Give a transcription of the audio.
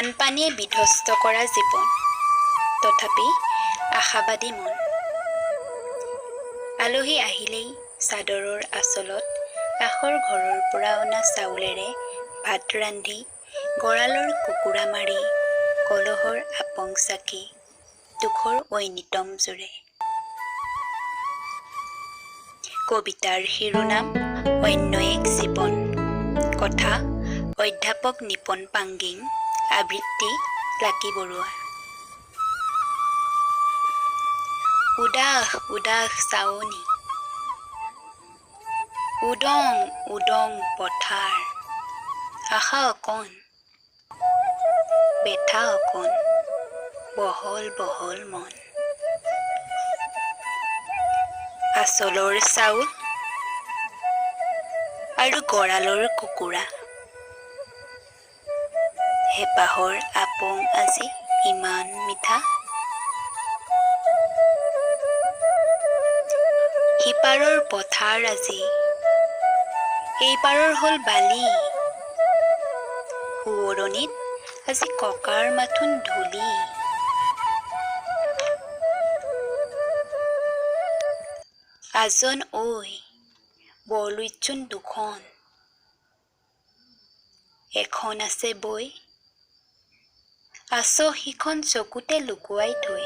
বানপানীয়ে বিধ্বস্ত কৰা জীৱন, তথাপি আশাবাদী মন। আলহী আহিলেই চাদৰৰ আঁচলত কাষৰ ঘৰৰ পৰা অনা চাউলেৰে ভাত ৰান্ধি, গঁৰালৰ কুকুৰা মাৰি, কলহৰ আপং চাকি, দুখৰ ঐনিতম জোৰে। কবিতাৰ শিৰোনাম অন্য এক জীৱন। কথা অধ্যাপক নিপন পাংগিং, আবৃত্তি লাকি বৰুৱা। উদাস উদাস চাৱনি, উদং উদং পথাৰ, আশা অকণ, বেথা অকণ, বহল বহল মন। আচলৰ চাউল আৰু গঁৰালৰ কুকুৰা, হেঁপাহৰ আপং আজি ইমান মিঠা। সিপাৰৰ পথাৰ আজি, এইপাৰৰ হ'ল বালি। সোঁৱৰণিত আজি ককাৰ মাথোন ধূলি। আজন ঐ বৰলুইতচোন দুখন, এখন আছে বৈ, আছ সিখন চকুতে লুকুৱাই থৈ।